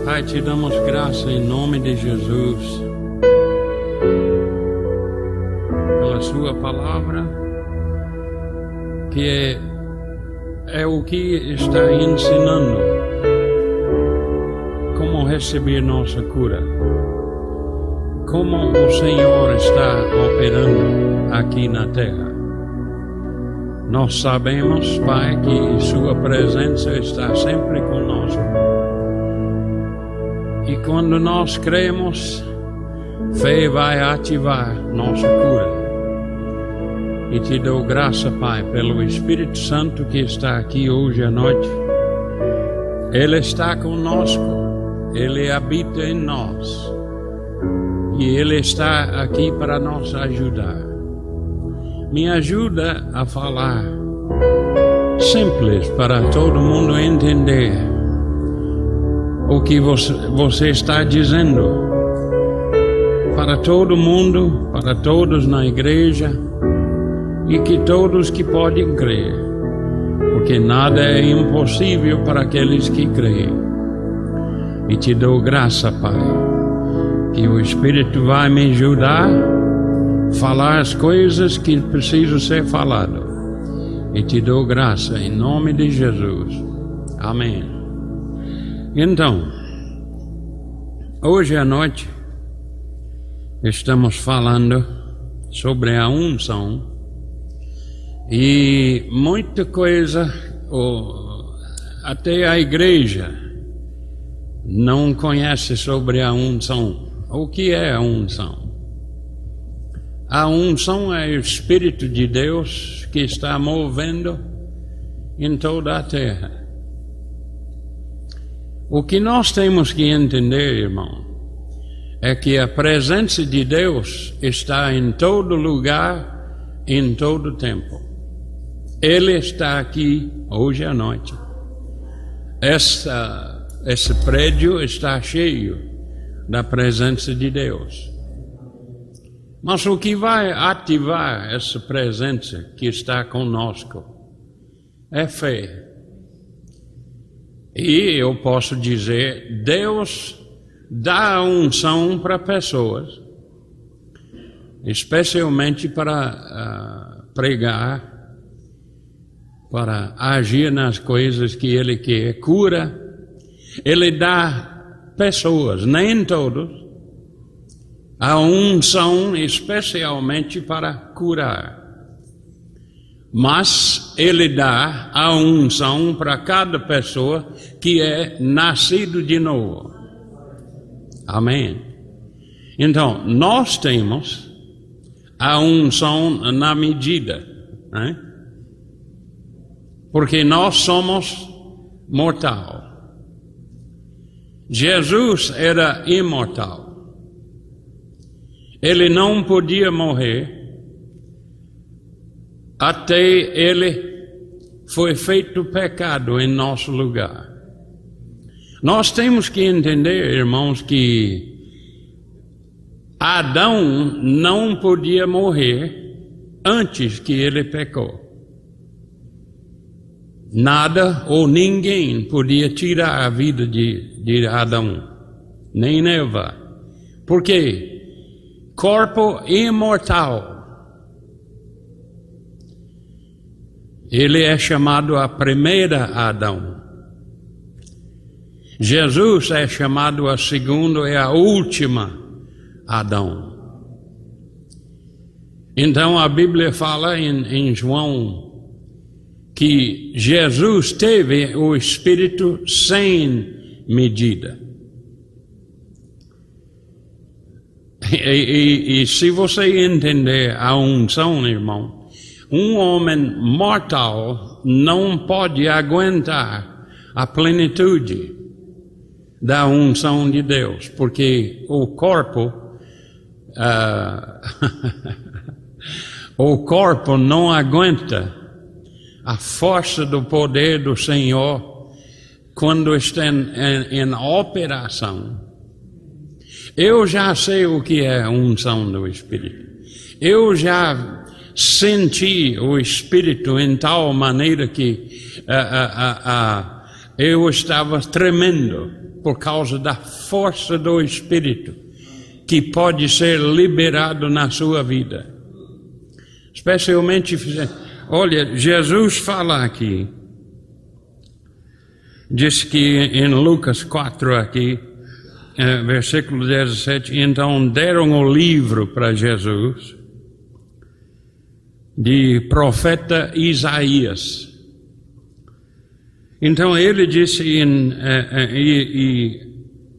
Pai, te damos graça em nome de Jesus pela sua palavra, que é o que está ensinando como receber nossa cura, como o Senhor está operando aqui na terra. Nós sabemos, Pai, que sua presença está sempre conosco. E quando nós cremos, fé vai ativar nossa cura. E te dou graça, Pai, pelo Espírito Santo que está aqui hoje à noite. Ele está conosco, Ele habita em nós. E Ele está aqui para nos ajudar. Me ajuda a falar simples para todo mundo entender o que você está dizendo. Para todo mundo, para todos na igreja e que todos que podem crer. Porque nada é impossível para aqueles que creem. E te dou graça, Pai, que o Espírito vai me ajudar a falar as coisas que precisam ser faladas. E te dou graça em nome de Jesus. Amém. Então, hoje à noite, estamos falando sobre a unção. E muita coisa, até a igreja não conhece sobre a unção. O que é a unção? A unção é o Espírito de Deus que está movendo em toda a terra. O que nós temos que entender, irmão, é que a presença de Deus está em todo lugar, em todo tempo. Ele está aqui hoje à noite. Esse prédio está cheio da presença de Deus. Mas o que vai ativar essa presença que está conosco é fé. E eu posso dizer, Deus dá a unção para pessoas, especialmente para pregar, para agir nas coisas que Ele quer, cura. Ele dá pessoas, nem todos, a unção especialmente para curar. Mas Ele dá a unção para cada pessoa que é nascido de novo. Amém. Então, nós temos a unção na medida, né? Porque nós somos mortal. Jesus era imortal. Ele não podia morrer até ele foi feito pecado em nosso lugar. Nós temos que entender, irmãos, que Adão não podia morrer antes que ele pecou. Nada ou ninguém podia tirar a vida de Adão, nem Eva. Por quê? Corpo imortal. Ele é chamado a primeira Adão. Jesus é chamado a segunda e a última Adão. Então a Bíblia fala em João que Jesus teve o Espírito sem medida. E se você entender a unção, irmão, um homem mortal não pode aguentar a plenitude da unção de Deus, porque o corpo não aguenta a força do poder do Senhor quando está em operação. Eu já sei o que é a unção do Espírito. Eu já senti o Espírito em tal maneira que eu estava tremendo. por causa da força do Espírito que pode ser liberado na sua vida. Especialmente, olha, Jesus fala aqui, diz que em Lucas 4 aqui, versículo 17, então deram o livro para Jesus de profeta Isaías. Então ele disse,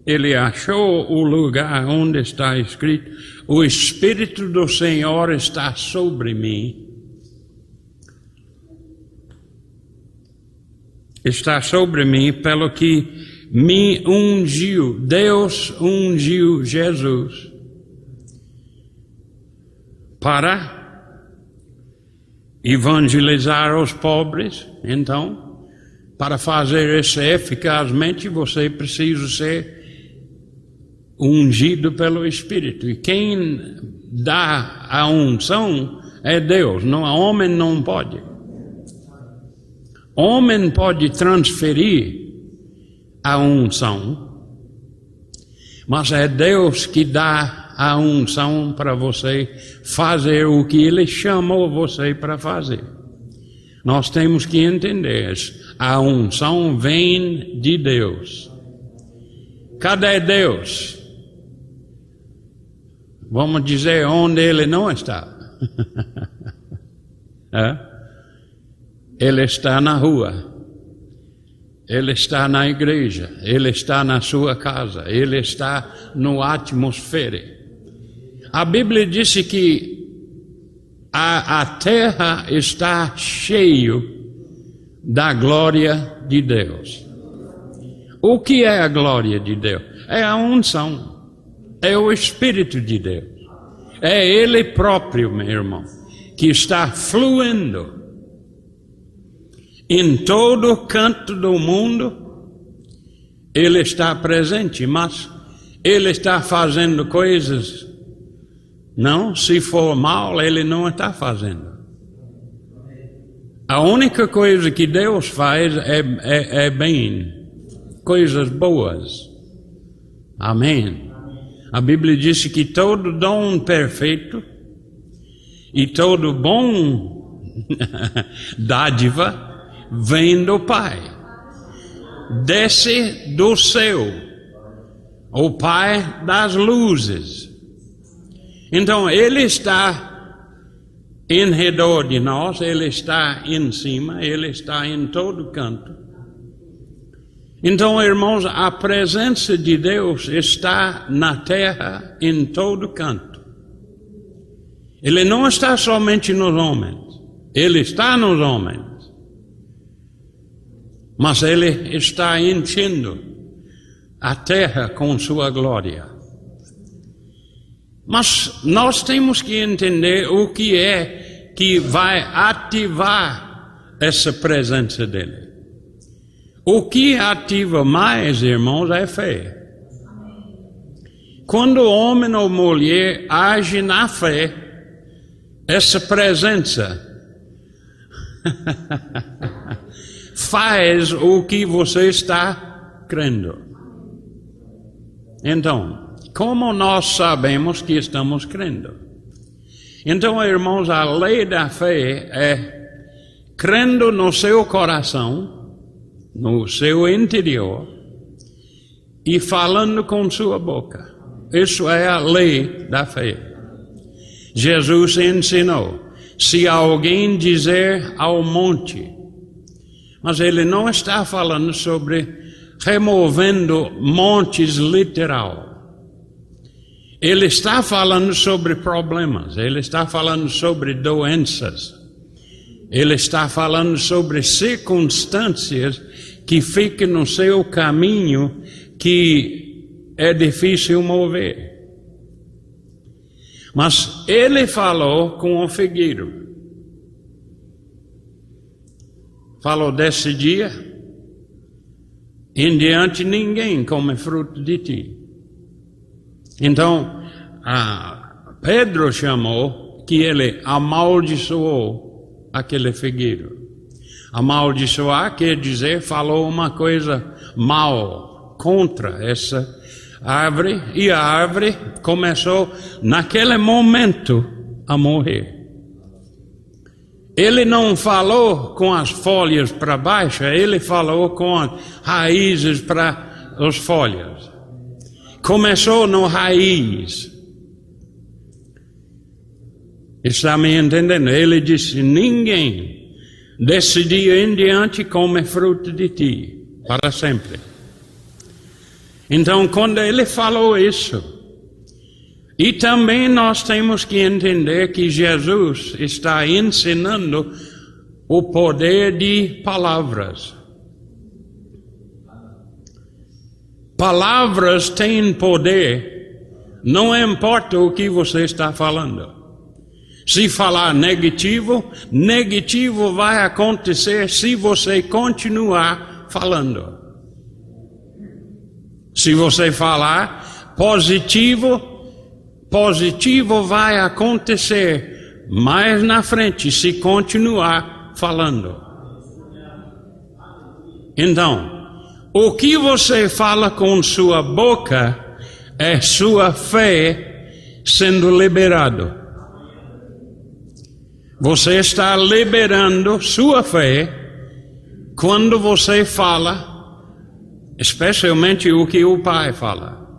ele achou o lugar onde está escrito: o Espírito do Senhor está sobre mim. Está sobre mim pelo que me ungiu. Deus ungiu Jesus para evangelizar os pobres. Então, para fazer isso eficazmente, você precisa ser ungido pelo Espírito. E quem dá a unção é Deus. Não, homem não pode. Homem pode transferir a unção, mas é Deus que dá a unção para você fazer o que Ele chamou você para fazer. Nós temos que entender isso. A unção vem de Deus. Cadê Deus? Vamos dizer onde Ele não está. Ele está na rua. Ele está na igreja, Ele está na sua casa, Ele está no atmosfera. A Bíblia diz que a terra está cheia da glória de Deus. O que é a glória de Deus? É a unção, é o Espírito de Deus. É Ele próprio, meu irmão, que está fluindo em todo canto do mundo. Ele está presente, mas Ele está fazendo coisas. Não, se for mal, Ele não está fazendo. A única coisa que Deus faz é bem, coisas boas. Amém. A Bíblia diz que todo dom perfeito e todo bom dádiva vem do Pai, desce do céu, o Pai das luzes. Então Ele está em redor de nós, Ele está em cima, Ele está em todo canto. Então, irmãos, a presença de Deus está na terra em todo canto. Ele não está somente nos homens, Ele está nos homens. Mas Ele está enchendo a terra com sua glória. Mas nós temos que entender o que é que vai ativar essa presença dEle. O que ativa mais, irmãos, é fé. Quando o homem ou mulher age na fé, essa presença faz o que você está crendo. Então, como nós sabemos que estamos crendo? Então, irmãos, a lei da fé é crendo no seu coração, no seu interior, e falando com sua boca. Isso é a lei da fé. Jesus ensinou: se alguém dizer ao monte, mas Ele não está falando sobre removendo montes literal. Ele está falando sobre problemas, Ele está falando sobre doenças, Ele está falando sobre circunstâncias que ficam no seu caminho que é difícil mover. Mas Ele falou com o figueiro. Falou: desse dia em diante ninguém come fruto de ti. Então, Pedro chamou que ele amaldiçoou aquele figueiro. Amaldiçoar quer dizer falou uma coisa mal contra essa árvore, e a árvore começou, naquele momento, a morrer. Ele não falou com as folhas para baixo, ele falou com as raízes para as folhas. Começou no raiz. Está me entendendo? Ele disse: ninguém desse dia em diante come fruto de ti, para sempre. Então, quando ele falou isso, e também nós temos que entender que Jesus está ensinando o poder de palavras. Palavras têm poder, não importa o que você está falando. Se falar negativo, negativo vai acontecer se você continuar falando. Se você falar positivo, positivo vai acontecer mais na frente se continuar falando. Então, o que você fala com sua boca é sua fé sendo liberado. Você está liberando sua fé quando você fala, especialmente o que o Pai fala.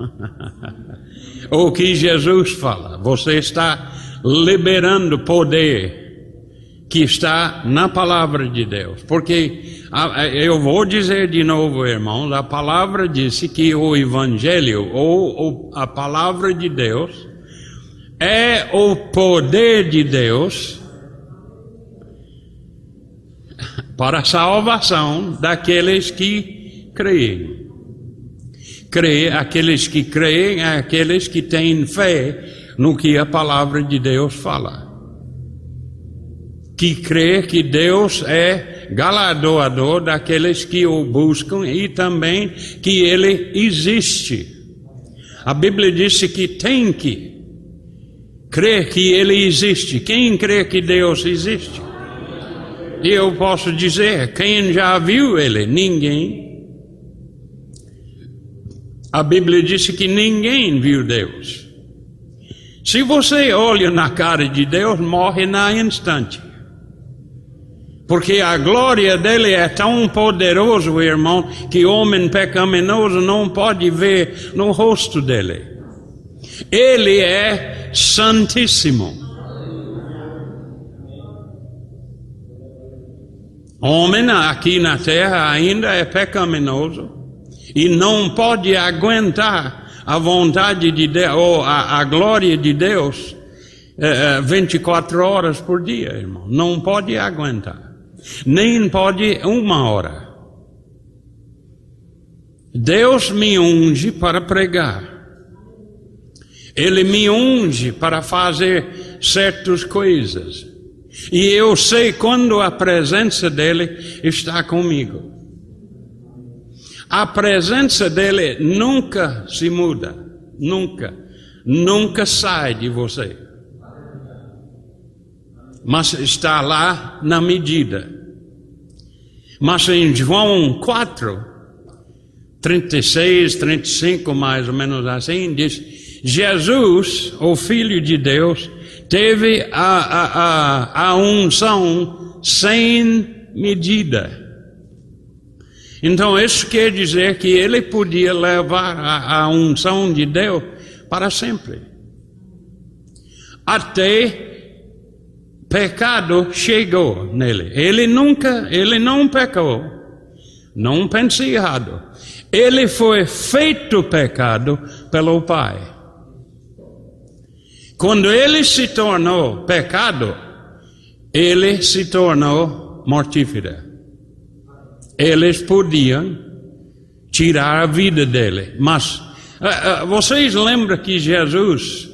O que Jesus fala, você está liberando poder que está na palavra de Deus. Porque eu vou dizer de novo, irmãos, a palavra disse que o Evangelho, ou a palavra de Deus, é o poder de Deus para a salvação daqueles que creem. Aqueles que creem, aqueles que têm fé no que a palavra de Deus fala. Que crê que Deus é galardoador daqueles que o buscam e também que Ele existe. A Bíblia diz que tem que crer que Ele existe. Quem crê que Deus existe? E eu posso dizer, quem já viu Ele? Ninguém. A Bíblia diz que ninguém viu Deus. Se você olha na cara de Deus, morre na instante. Porque a glória dele é tão poderosa, irmão, que homem pecaminoso não pode ver no rosto dele. Ele é santíssimo. Homem aqui na terra ainda é pecaminoso e não pode aguentar a vontade de Deus, ou a glória de Deus 24 horas por dia, irmão. Não pode aguentar. Nem pode uma hora. Deus me unge para pregar. Ele me unge para fazer certas coisas. E eu sei quando a presença dele está comigo. A presença dele nunca se muda. Nunca sai de você. Mas está lá na medida. Mas em João 4, 36, 35, mais ou menos assim, diz: Jesus, o Filho de Deus, teve a unção sem medida. Então isso quer dizer que ele podia levar a unção de Deus para sempre. Até pecado chegou nele. Ele não pecou. Não pense errado. Ele foi feito pecado pelo Pai. Quando ele se tornou pecado, ele se tornou mortífero. Eles podiam tirar a vida dele. Mas vocês lembram que Jesus,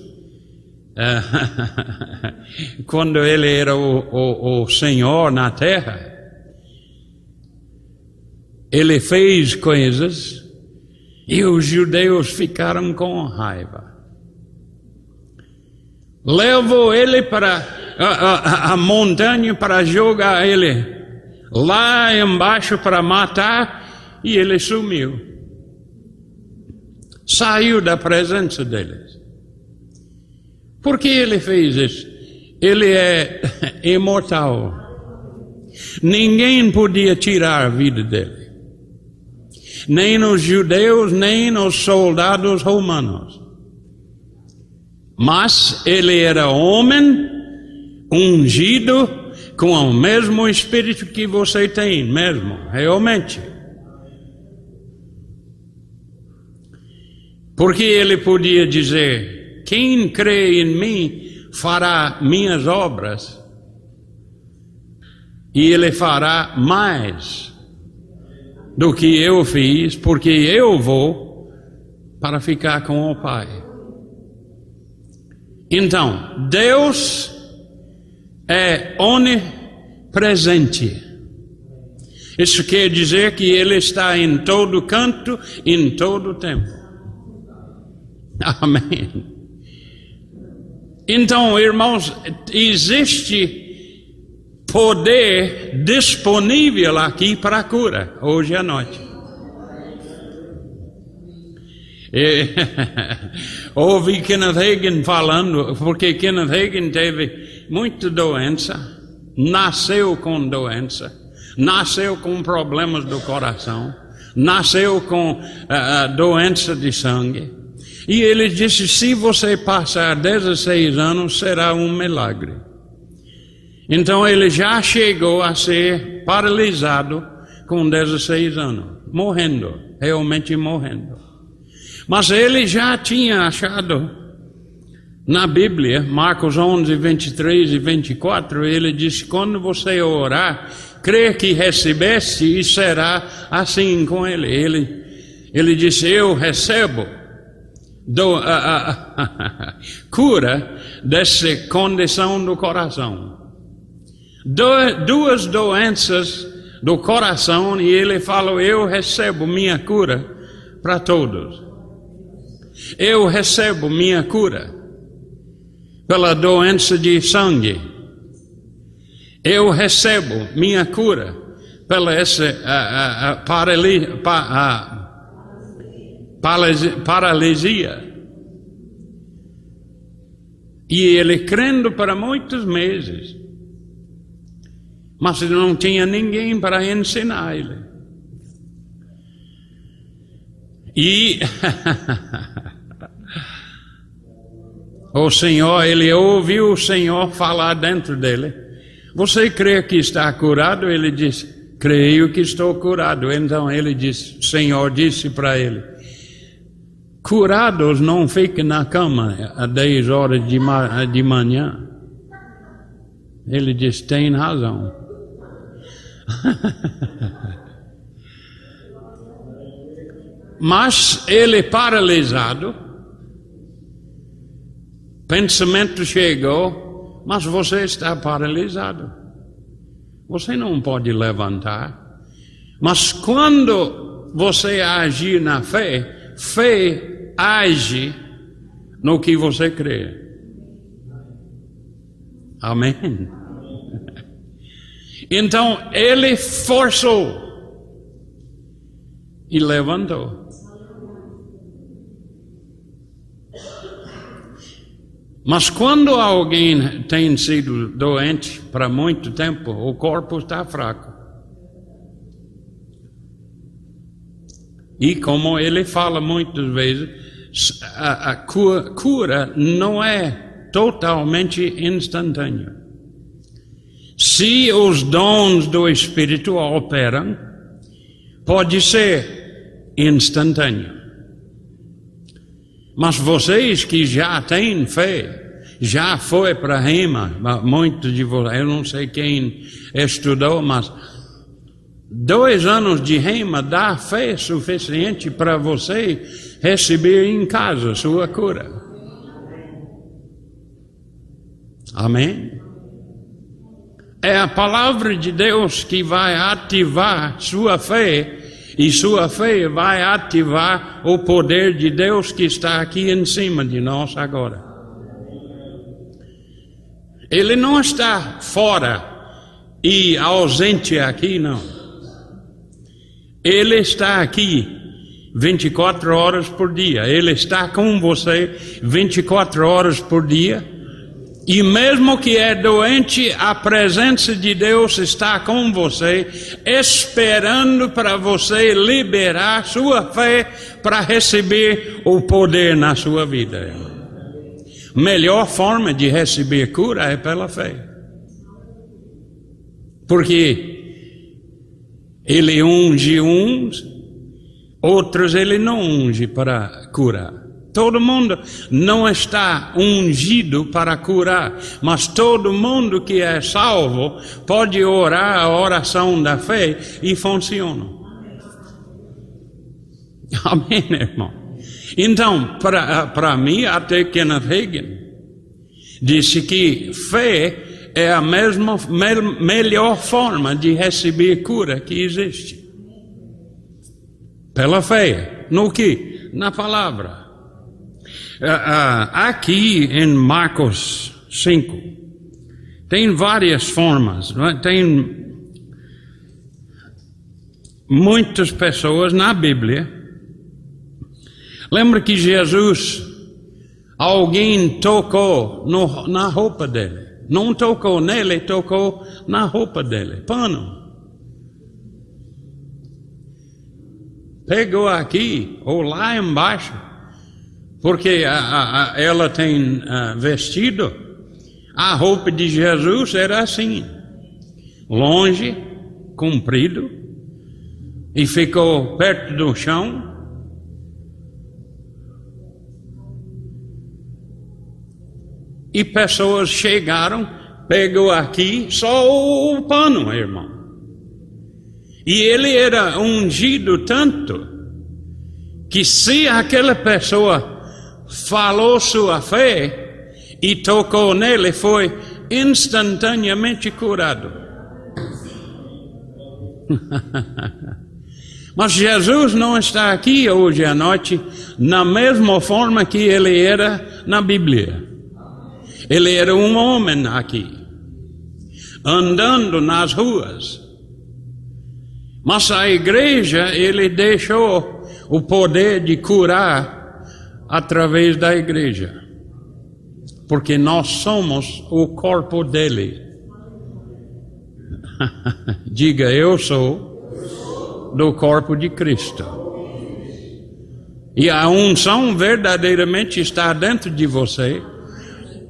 quando ele era o Senhor na terra, ele fez coisas e os judeus ficaram com raiva. Levou ele para a montanha para jogar ele lá embaixo para matar, e ele sumiu. saiu da presença deles. Por que ele fez isso? Ele é imortal. Ninguém podia tirar a vida dele. Nem os judeus, nem os soldados romanos. Mas ele era homem, ungido, com o mesmo espírito que você tem, mesmo, realmente. Porque ele podia dizer: quem crê em mim fará minhas obras, e ele fará mais do que eu fiz, porque eu vou para ficar com o Pai. Então, Deus é onipresente. Isso quer dizer que Ele está em todo canto, em todo tempo. Amém. Então, irmãos, existe poder disponível aqui para a cura, hoje à noite. Ouvi Kenneth Hagin falando, porque Kenneth Hagin teve muita doença, nasceu com doença, nasceu com problemas do coração, nasceu com doença de sangue. E ele disse: se você passar 16 anos, será um milagre. Então ele já chegou a ser paralisado com 16 anos, morrendo, realmente morrendo. Mas ele já tinha achado na Bíblia, Marcos 11, 23 e 24, ele disse: quando você orar, crê que recebeste e será assim com ele. Ele disse: eu recebo cura dessa condição do coração. Duas doenças do coração, e ele falou: eu recebo minha cura para todos. Eu recebo minha cura pela doença de sangue. Eu recebo minha cura pela essa paralisia. E ele crendo para muitos meses, mas não tinha ninguém para ensinar ele. E o Senhor, ele ouviu o Senhor falar dentro dele: você crê que está curado? Ele disse: creio que estou curado. Então ele disse, o Senhor disse para ele: curados não ficam na cama às 10 horas de manhã. Ele disse: tem razão. Mas ele paralisado, pensamento chegou: mas você está paralisado, você não pode levantar. Mas quando você agir na fé, fé age no que você crê. Amém? Então ele forçou e levantou. Mas quando alguém tem sido doente para muito tempo, o corpo está fraco. E como ele fala muitas vezes, a cura não é totalmente instantânea. Se os dons do Espírito operam, pode ser instantâneo. Mas vocês que já têm fé, já foi para Rema, muitos de vocês, eu não sei quem estudou, mas 2 anos de Rema dá fé suficiente para você receber em casa sua cura. Amém? É a palavra de Deus que vai ativar sua fé, e sua fé vai ativar o poder de Deus que está aqui em cima de nós agora. Ele não está fora e ausente aqui, não. Ele está aqui 24 horas por dia. Ele está com você 24 horas por dia. E mesmo que é doente, a presença de Deus está com você, esperando para você liberar sua fé para receber o poder na sua vida. Melhor forma de receber cura é pela fé. Porque Ele unge uns, outros Ele não unge para curar. Todo mundo não está ungido para curar, mas todo mundo que é salvo pode orar a oração da fé e funciona. Amém, irmão? Então, para mim, até Kenneth Hagin disse que fé é a melhor forma de receber cura que existe. Pela fé. No que? Na palavra. Aqui em Marcos 5 tem várias formas, tem muitas pessoas na Bíblia. Lembra que Jesus, alguém tocou na roupa dele, não tocou nele, tocou na roupa dele, pano. Pegou aqui ou lá embaixo, porque ela tem vestido. A roupa de Jesus era assim, longe, comprido, e ficou perto do chão. E pessoas chegaram, pegou aqui só o pano, irmão. E ele era ungido tanto que se aquela pessoa falou sua fé e tocou nele, foi instantaneamente curado. Mas Jesus não está aqui hoje à noite na mesma forma que ele era na Bíblia. Ele era um homem aqui, andando nas ruas. Mas a igreja, ele deixou o poder de curar através da igreja, porque nós somos o corpo dele. Diga, eu sou do corpo de Cristo. E a unção verdadeiramente está dentro de você,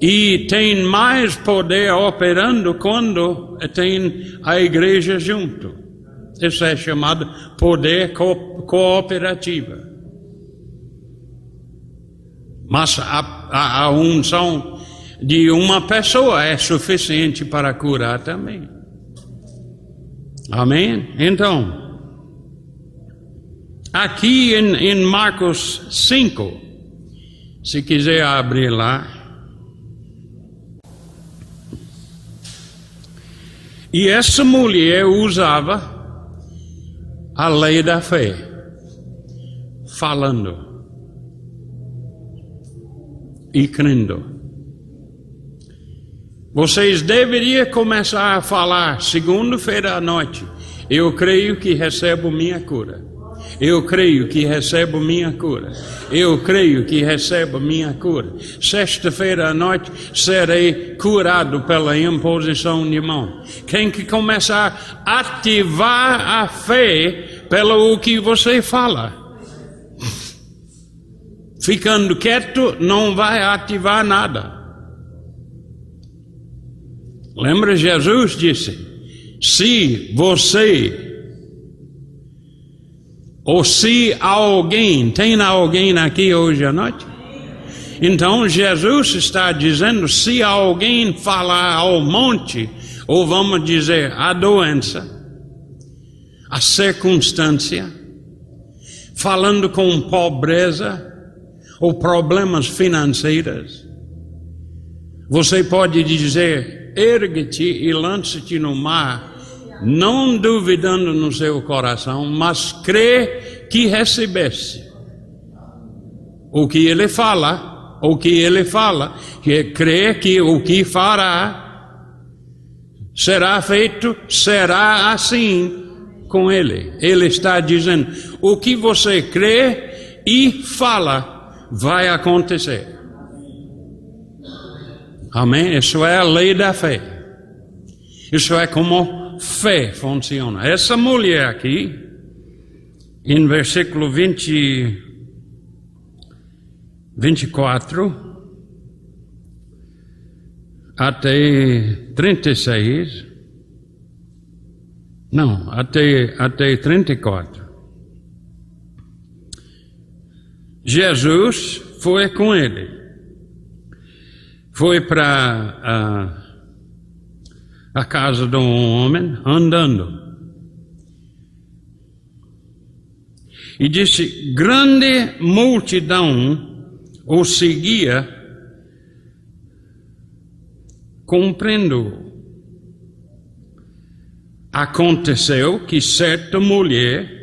e tem mais poder operando quando tem a igreja junto. Isso é chamado poder cooperativo. Mas a unção de uma pessoa é suficiente para curar também. Amém? Então, aqui em Marcos 5, se quiser abrir lá. E essa mulher usava a lei da fé, falando e crendo. Vocês deveriam começar a falar segunda-feira à noite. Eu creio que recebo minha cura. Eu creio que recebo minha cura. Eu creio que recebo minha cura. Sexta-feira à noite serei curado pela imposição de mão. Quem que começar a ativar a fé pelo que você fala. Ficando quieto não vai ativar nada. Lembra, Jesus disse: se você ou se alguém, tem alguém aqui hoje à noite? Então Jesus está dizendo, se alguém falar ao monte, ou vamos dizer a doença, a circunstância, falando com pobreza ou problemas financeiros, você pode dizer, ergue-te e lança-te no mar, não duvidando no seu coração, mas crê que recebeste. O que ele fala, que crê que o que fará será feito, será assim, com ele. Ele está dizendo, o que você crê e fala vai acontecer. Amém? Isso é a lei da fé. Isso é como fé funciona. Essa mulher aqui, em versículo 24 até 36, não, até 34. Jesus foi com ele. Foi para a casa de um homem andando. E disse, grande multidão o seguia, cumprindo. Aconteceu que certa mulher,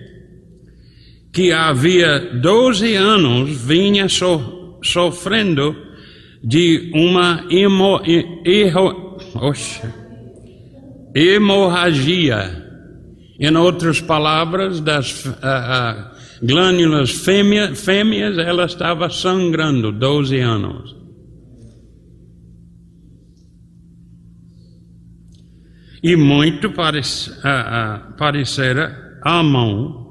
que havia 12 anos, vinha sofrendo de uma hemorragia. Em outras palavras, das glândulas fêmeas, ela estava sangrando 12 anos. E muito parecera a mão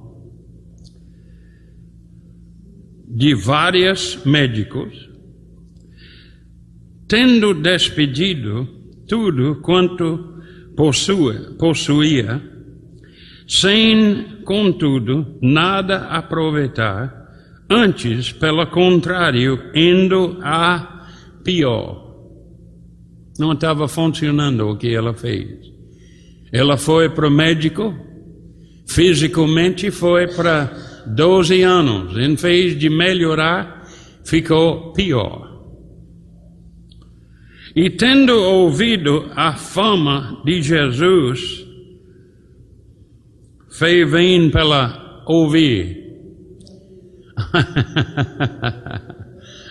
de vários médicos, tendo despedido tudo quanto possuía, sem, contudo, nada aproveitar, antes, pelo contrário, indo a pior. Não estava funcionando o que ela fez. Ela foi para o médico, fisicamente foi para 12 anos. Em vez de melhorar, ficou pior. E tendo ouvido a fama de Jesus, fé vem pela ouvir.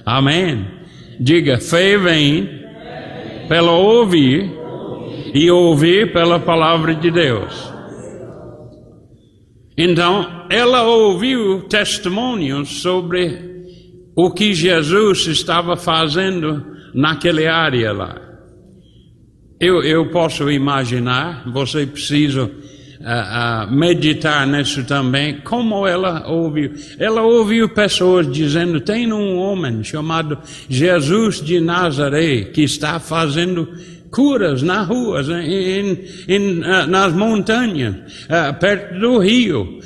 Amém? Diga, fé vem pela ouvir e ouvir pela palavra de Deus. Então, ela ouviu testemunhos sobre o que Jesus estava fazendo naquela área lá. Eu posso imaginar, você precisa meditar nisso também, como ela ouviu. Ela ouviu pessoas dizendo, tem um homem chamado Jesus de Nazaré, que está fazendo curas nas ruas, nas montanhas, perto do rio,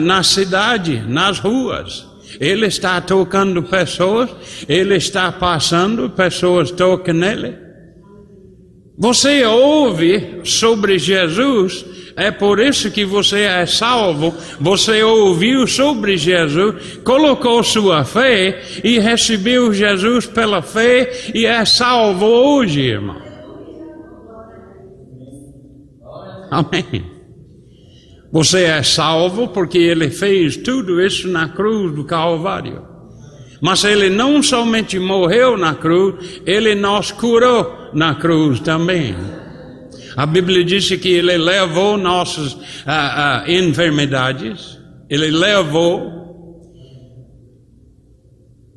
na cidade, nas ruas. Ele está tocando pessoas, ele está passando, pessoas tocam nele. Você ouve sobre Jesus, é por isso que você é salvo. Você ouviu sobre Jesus, colocou sua fé e recebeu Jesus pela fé e é salvo hoje, irmão. Amém. Você é salvo porque Ele fez tudo isso na cruz do Calvário. Mas Ele não somente morreu na cruz, Ele nos curou na cruz também. A Bíblia diz que Ele levou nossas enfermidades, Ele levou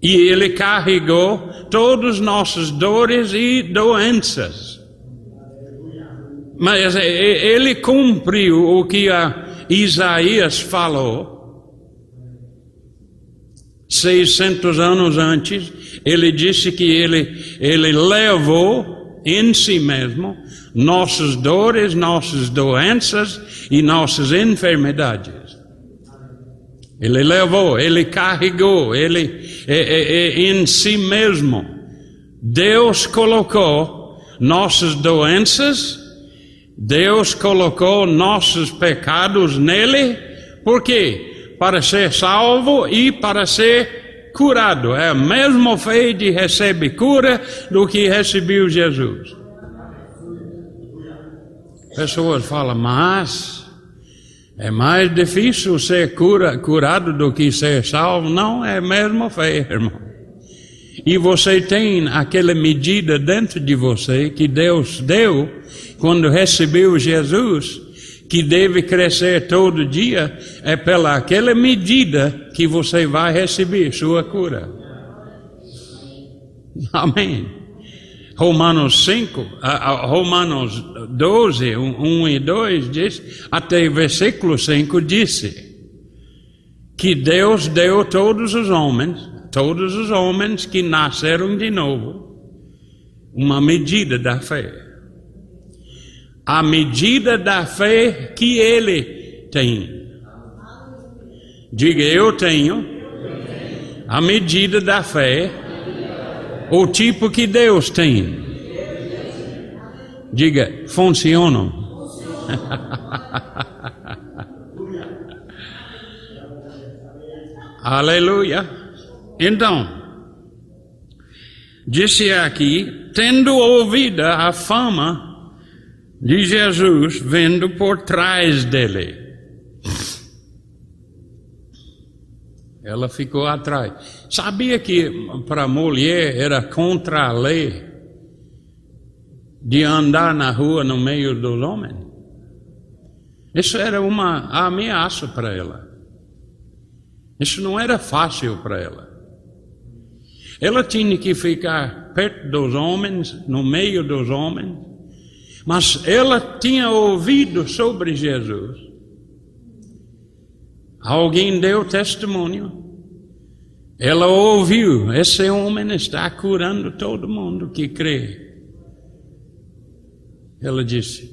e Ele carregou todas as nossas dores e doenças. Mas Ele cumpriu o que Isaías falou 600 anos antes. Ele disse que ele levou em si mesmo nossas dores, nossas doenças e nossas enfermidades. Ele levou, Ele carregou, Ele em si mesmo. Deus colocou nossas doenças, Deus colocou nossos pecados nele. Por quê? Para ser salvo e para ser curado. É a mesma fé de receber cura do que recebeu Jesus. Pessoas falam, mas é mais difícil ser curado do que ser salvo. Não, é a mesma fé, irmão. E você tem aquela medida dentro de você que Deus deu quando recebeu Jesus, que deve crescer todo dia, é pela aquela medida que você vai receber sua cura. Amém. Romanos 12, 1 e 2 diz, até versículo 5 disse, que Deus deu todos os homens que nasceram de novo, uma medida da fé. A medida da fé que ele tem. Diga, eu tenho a medida da fé, o tipo que Deus tem. Diga, funcionam. Aleluia. Então, disse aqui, tendo ouvido a fama de Jesus vendo por trás dele. Ela ficou atrás. Sabia que para a mulher era contra a lei de andar na rua no meio dos homens? Isso era uma ameaça para ela. Isso não era fácil para ela. Ela tinha que ficar perto dos homens, no meio dos homens, mas ela tinha ouvido sobre Jesus. Alguém deu testemunho. Ela ouviu, esse homem está curando todo mundo que crê. Ela disse,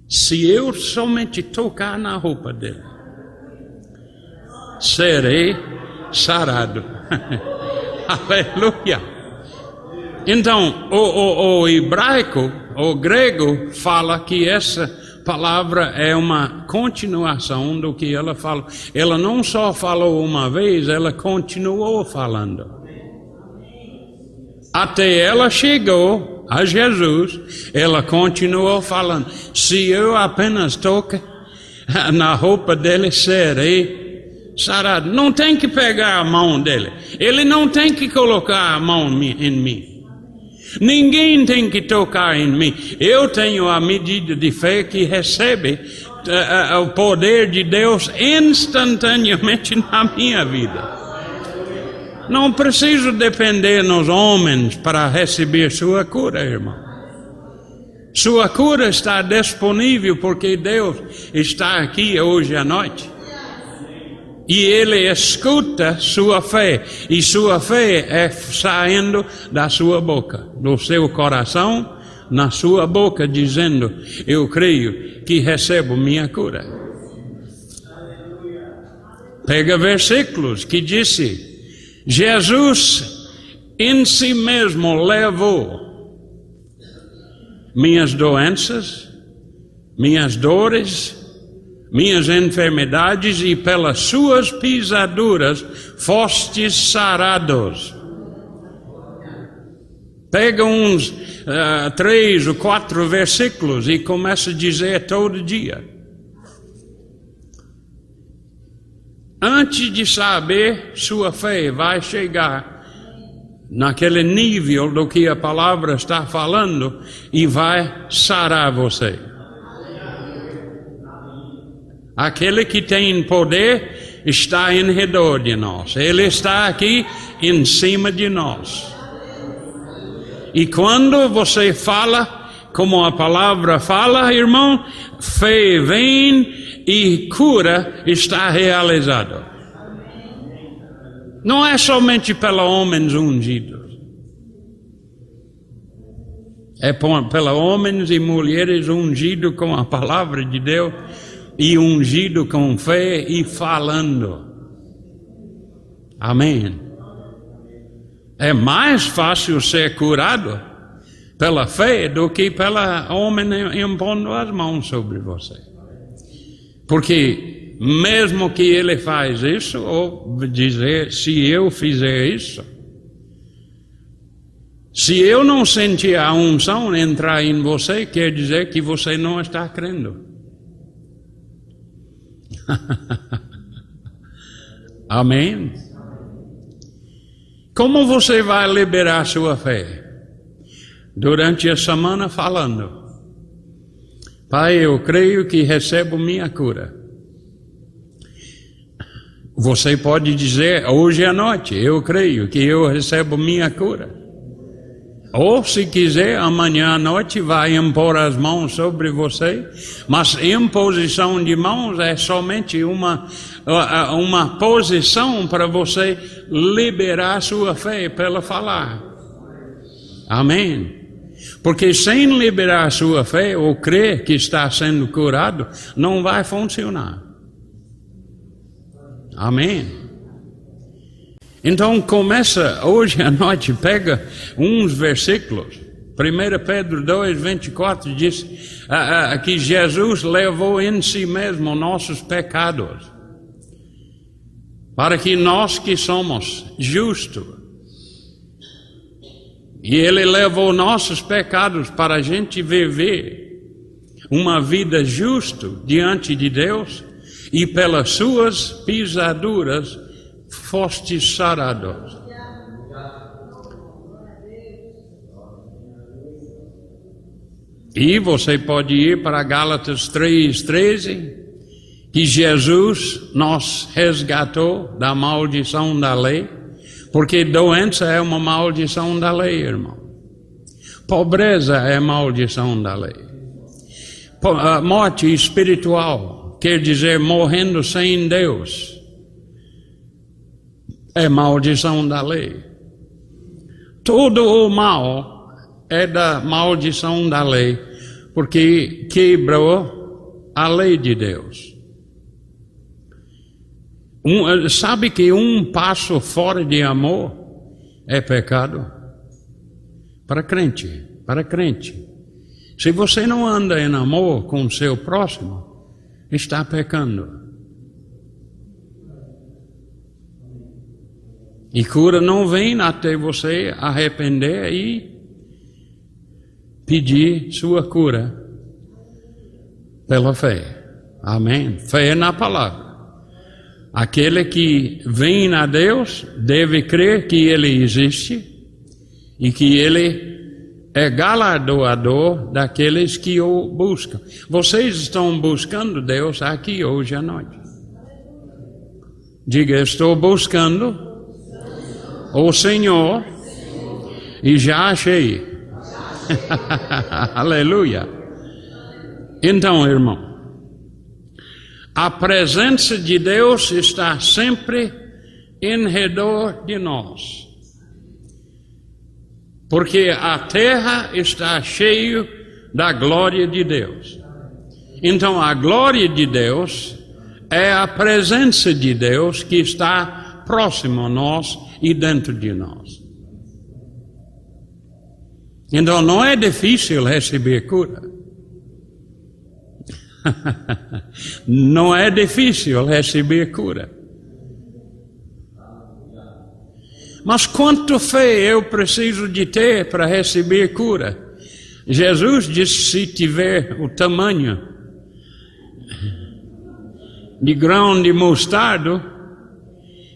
se eu somente tocar na roupa dele, serei sarado. Aleluia. Então, o hebraico, o grego, fala que essa palavra é uma continuação do que ela falou. Ela não só falou uma vez, ela continuou falando. Até ela chegou a Jesus, ela continuou falando. Se eu apenas tocar na roupa dele, serei sarado. Não tem que pegar a mão dele. Ele não tem que colocar a mão em mim. Ninguém tem que tocar em mim. Eu tenho a medida de fé que recebe o poder de Deus instantaneamente na minha vida. Não preciso depender nos homens para receber sua cura, irmão. Sua cura está disponível porque Deus está aqui hoje à noite. E Ele escuta sua fé, e sua fé é saindo da sua boca, do seu coração, na sua boca, dizendo, eu creio que recebo minha cura. Pega versículos que disse, Jesus em si mesmo levou minhas doenças, minhas dores, minhas enfermidades, e pelas suas pisaduras fostes sarados. Pega uns 3 ou 4 versículos e começa a dizer todo dia. Antes de saber, sua fé vai chegar naquele nível do que a palavra está falando e vai sarar você. Aquele que tem poder está em redor de nós. Ele está aqui em cima de nós. E quando você fala, como a palavra fala, irmão, fé vem e cura está realizada. Não é somente pelos homens ungidos. É pelos homens e mulheres ungidos com a palavra de Deus, e ungido com fé e falando. Amém. É mais fácil ser curado pela fé do que pela homem impondo as mãos sobre você. Porque mesmo que ele faz isso, ou dizer, se eu fizer isso, se eu não sentir a unção entrar em você, quer dizer que você não está crendo. Amém? Como você vai liberar sua fé? Durante a semana falando. Pai, eu creio que recebo minha cura. Você pode dizer hoje à noite, eu creio que eu recebo minha cura. Ou se quiser, amanhã à noite vai impor as mãos sobre você, mas imposição de mãos é somente uma posição para você liberar sua fé pelo falar. Amém. Porque sem liberar sua fé ou crer que está sendo curado, não vai funcionar. Amém. Então começa hoje à noite, pega uns versículos. 1 Pedro 2, 24 diz que Jesus levou em si mesmo nossos pecados, para que nós que somos justos, e Ele levou nossos pecados para a gente viver uma vida justa diante de Deus, e pelas suas pisaduras fostes sarados. E você pode ir para Gálatas 3:13, que Jesus nos resgatou da maldição da lei, porque doença é uma maldição da lei, irmão. Pobreza é maldição da lei. Morte espiritual, quer dizer morrendo sem Deus, é maldição da lei. Todo o mal é da maldição da lei, porque quebrou a lei de Deus. Sabe que um passo fora de amor é pecado? Para crente. Se você não anda em amor com o seu próximo, está pecando. E cura não vem até você arrepender e pedir sua cura pela fé. Amém? Fé na palavra. Aquele que vem a Deus deve crer que Ele existe e que Ele é galardoador daqueles que o buscam. Vocês estão buscando Deus aqui hoje à noite. Diga, estou buscando o Senhor e já achei. Aleluia. Então, irmão, a presença de Deus está sempre em redor de nós, porque a terra está cheia da glória de Deus. Então a glória de Deus é a presença de Deus que está próximo a nós e dentro de nós. Então não é difícil receber cura. Não é difícil receber cura. Mas quanto fé eu preciso de ter para receber cura? Jesus disse, se tiver o tamanho de grão de mostardo,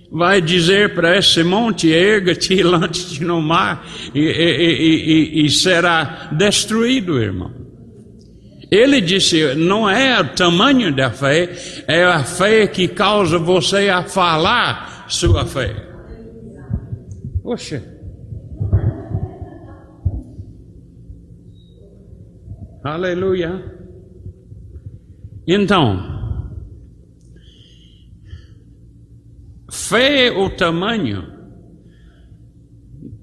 vai dizer para esse monte, erga-te e lança-te no mar, e será destruído, irmão. Ele disse, não é o tamanho da fé, é a fé que causa você a falar sua fé. Poxa. Aleluia. Então, fé o tamanho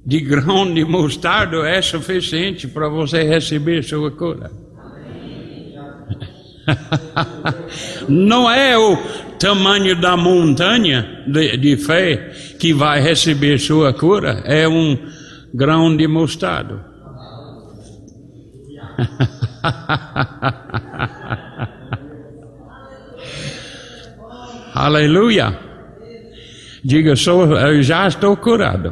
de grão de mostarda é suficiente para você receber sua cura. Não é o tamanho da montanha de fé que vai receber sua cura, é um grão de mostarda. Aleluia. Diga, eu já estou curado.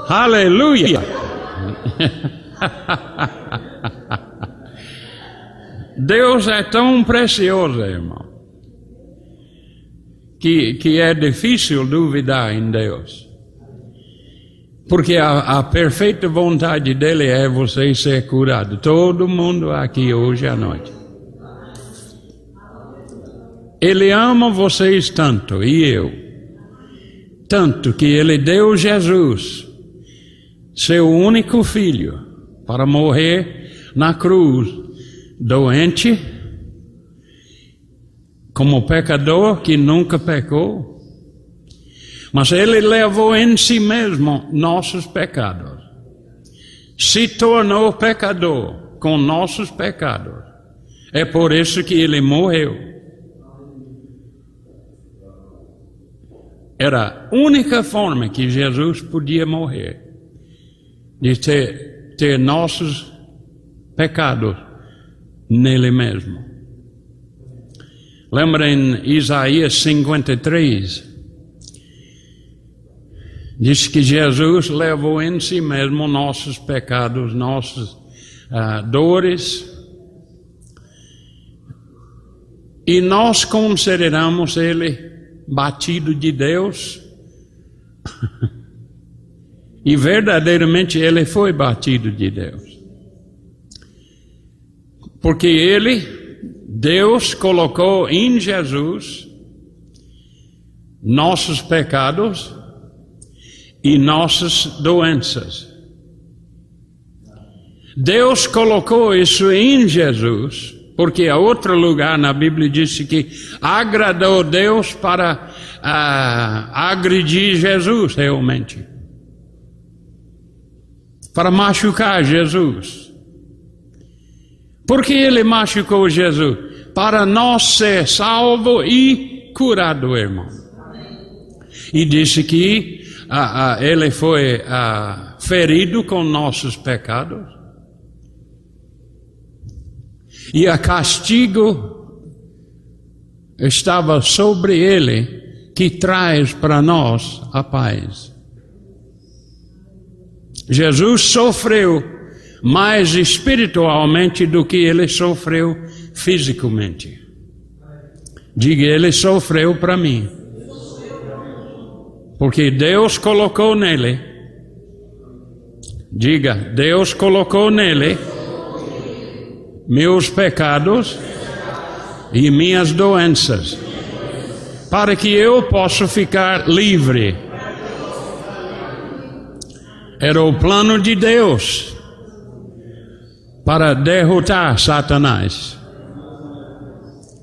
Aleluia. Deus é tão precioso, irmão, que é difícil duvidar em Deus. Porque a perfeita vontade dele é você ser curado. Todo mundo aqui hoje à noite. Ele ama vocês tanto, e eu. Tanto que ele deu Jesus, seu único filho, para morrer na cruz, doente, como pecador que nunca pecou. Mas ele levou em si mesmo nossos pecados. Se tornou pecador com nossos pecados. É por isso que ele morreu. Era a única forma que Jesus podia morrer. De ter nossos pecados nele mesmo. Lembra em Isaías 53? Diz que Jesus levou em si mesmo nossos pecados, nossas dores. E nós consideramos ele batido de Deus. E verdadeiramente ele foi batido de Deus. Porque Deus colocou em Jesus nossos pecados e nossas doenças. Deus colocou isso em Jesus, porque a outro lugar na Bíblia diz que agradou Deus para agredir Jesus realmente. Para machucar Jesus. Por que ele machucou Jesus? Para nós ser salvo e curado, irmão. E disse que ele foi ferido com nossos pecados. E o castigo estava sobre ele, que traz para nós a paz. Jesus sofreu mais espiritualmente do que ele sofreu fisicamente. Diga, ele sofreu para mim. Porque Deus colocou nele. Diga, Deus colocou nele meus pecados e minhas doenças, para que eu possa ficar livre. Era o plano de Deus para derrotar Satanás.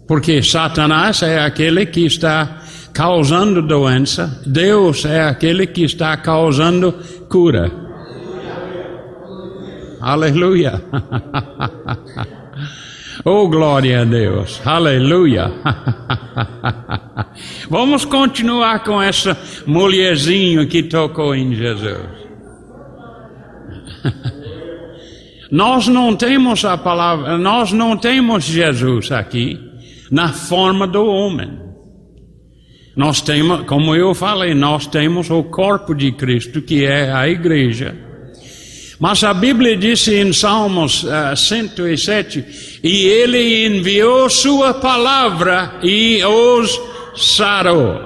Porque Satanás é aquele que está causando doença, Deus é aquele que está causando cura. Aleluia. Oh, glória a Deus. Aleluia. Vamos continuar com essa mulherzinha que tocou em Jesus. Nós não temos a palavra, nós não temos Jesus aqui na forma do homem. Nós temos, como eu falei, nós temos o corpo de Cristo, que é a igreja. Mas a Bíblia diz em Salmos 107, e ele enviou sua palavra e os sarou.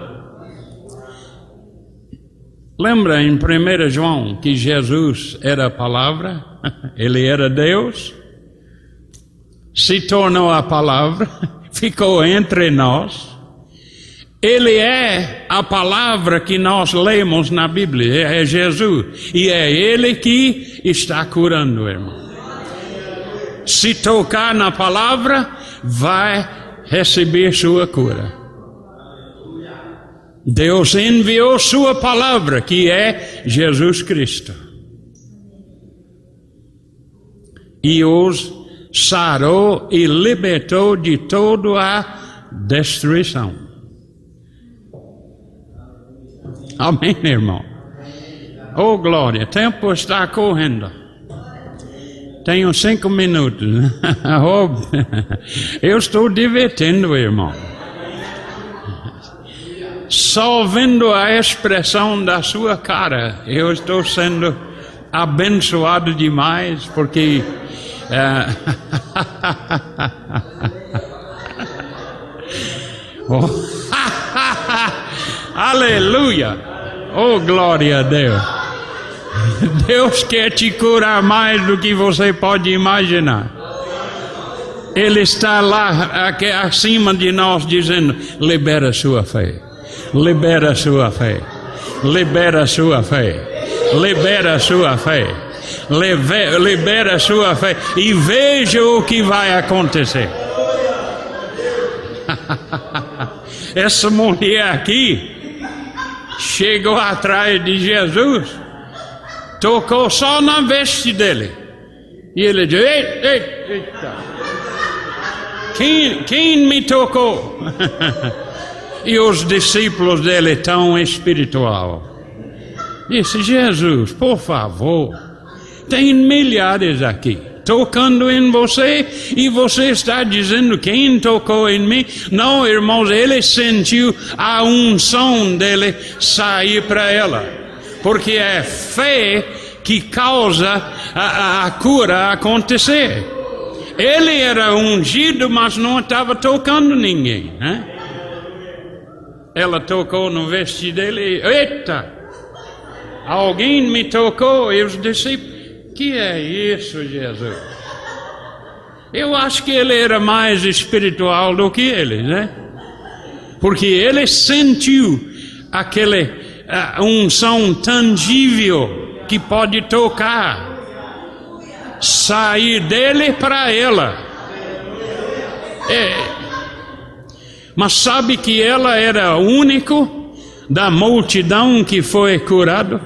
Lembra em 1 João que Jesus era a palavra? Ele era Deus, se tornou a palavra, ficou entre nós. Ele é a palavra que nós lemos na Bíblia, é Jesus. E é Ele que está curando, irmão. Se tocar na palavra, vai receber sua cura. Deus enviou sua palavra, que é Jesus Cristo. E os sarou e libertou de toda a destruição. Amém, irmão? Oh, glória, o tempo está correndo. Tenho 5 minutos. Eu estou divertindo, irmão. Só vendo a expressão da sua cara, eu estou sendo abençoado demais, porque Aleluia! Oh, glória a Deus! Deus quer te curar mais do que você pode imaginar. Ele está lá aqui acima de nós dizendo: libera sua fé, libera sua fé, libera sua fé, libera sua fé, libera sua fé e veja o que vai acontecer. Essa mulher aqui chegou atrás de Jesus, tocou só na veste dele e ele disse: eita, quem me tocou? E os discípulos dele tão espiritual disse: Jesus, por favor, tem milhares aqui tocando em você e você está dizendo quem tocou em mim? Não, irmãos, ele sentiu a unção dele sair para ela, porque é fé que causa a cura acontecer. Ele era ungido, mas não estava tocando ninguém, né? Ela tocou no vestido dele. Eita! Alguém me tocou. E os discípulos: que é isso, Jesus? Eu acho que ele era mais espiritual do que ele, né? Porque ele sentiu aquele unção tangível que pode tocar, sair dele para ela. Mas sabe que ela era o único da multidão que foi curado?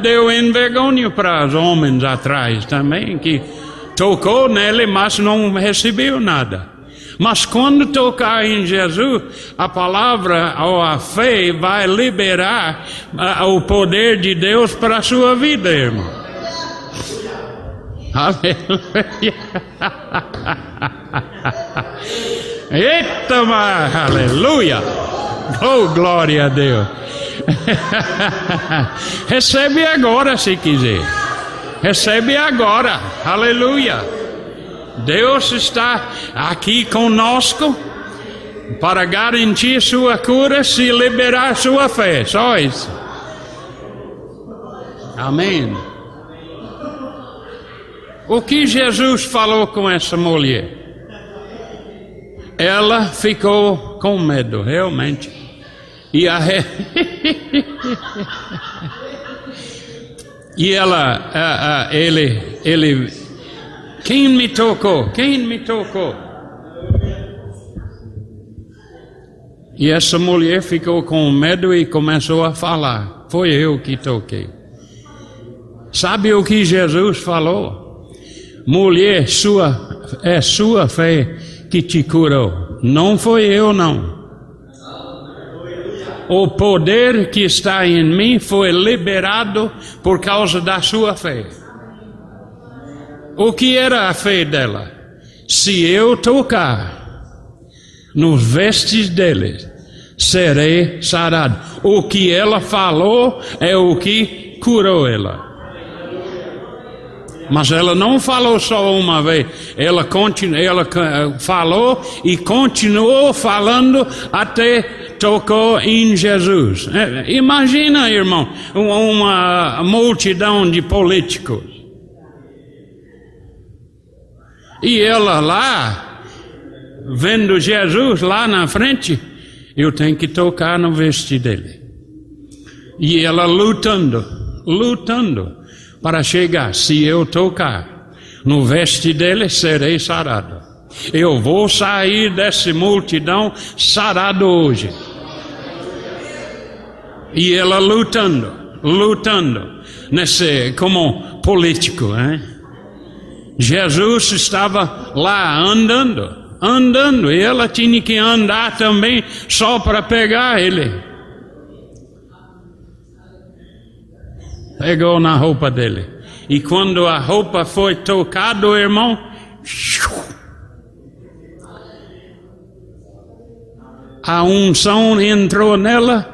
Deu envergonha para os homens atrás também, que tocou nele, mas não recebeu nada. Mas quando tocar em Jesus, a palavra ou a fé vai liberar o poder de Deus para a sua vida, irmão. Aleluia. Eita, mas aleluia. Oh, glória a Deus. Recebe agora se quiser. Recebe agora. Aleluia. Deus está aqui conosco para garantir sua cura se liberar sua fé. Só isso. Amém. O que Jesus falou com essa mulher? Ela ficou com medo, realmente. E ele, quem me tocou? Quem me tocou? E essa mulher ficou com medo e começou a falar: foi eu que toquei. Sabe o que Jesus falou? Mulher, é sua fé que te curou. Não foi eu, não. O poder que está em mim foi liberado por causa da sua fé. O que era a fé dela? Se eu tocar nos vestes dele, serei sarado. O que ela falou é o que curou ela. Mas ela não falou só uma vez. Ela falou e continuou falando até tocou em Jesus. Imagina, irmão, uma multidão de políticos. E ela lá, vendo Jesus lá na frente, eu tenho que tocar no vestido dele. E ela lutando para chegar. Se eu tocar no vestido dele, serei sarado. Eu vou sair dessa multidão sarado hoje. E ela lutando, como político, hein? Jesus estava lá andando, e ela tinha que andar também só para pegar ele. Pegou na roupa dele. E quando a roupa foi tocada, irmão, a unção entrou nela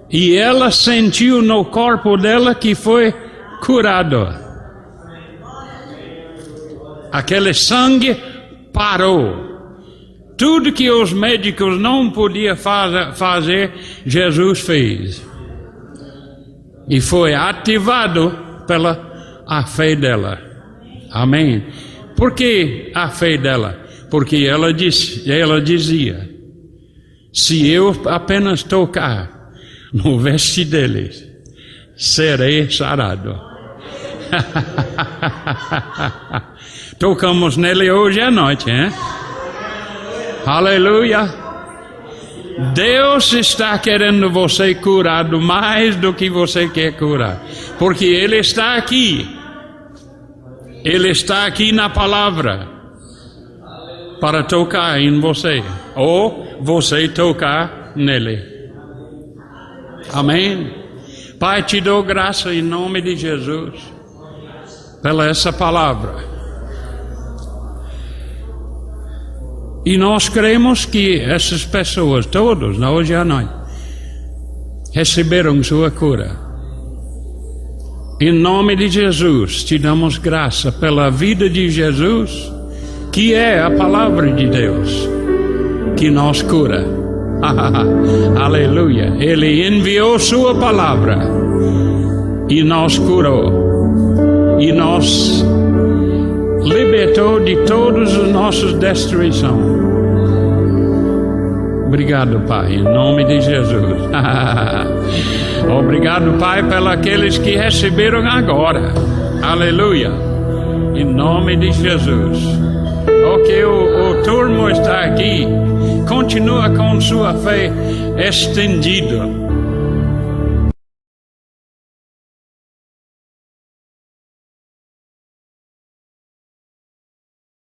e ela sentiu no corpo dela que foi curado. Aquele sangue parou. Tudo que os médicos não podiam fazer, Jesus fez. E foi ativado pela a fé dela. Amém. Por que a fé dela? Porque ela dizia: se eu apenas tocar no vestido deles, serei sarado. Tocamos nele hoje à noite, hein? Aleluia. Deus está querendo você curado mais do que você quer curar, porque Ele está aqui. Ele está aqui na palavra para tocar em você, ou você tocar nele. Amém. Pai, te dou graça em nome de Jesus pela essa palavra. E nós cremos que essas pessoas, todos, hoje à noite, receberam sua cura. Em nome de Jesus, te damos graça pela vida de Jesus, que é a palavra de Deus, que nos cura. Aleluia. Ele enviou sua palavra e nos curou. E nos libertou de todas as nossas destruições. Obrigado, Pai, em nome de Jesus. Obrigado, Pai, pelos aqueles que receberam agora. Aleluia. Em nome de Jesus. Ok, o turno está aqui. Continua com sua fé estendida.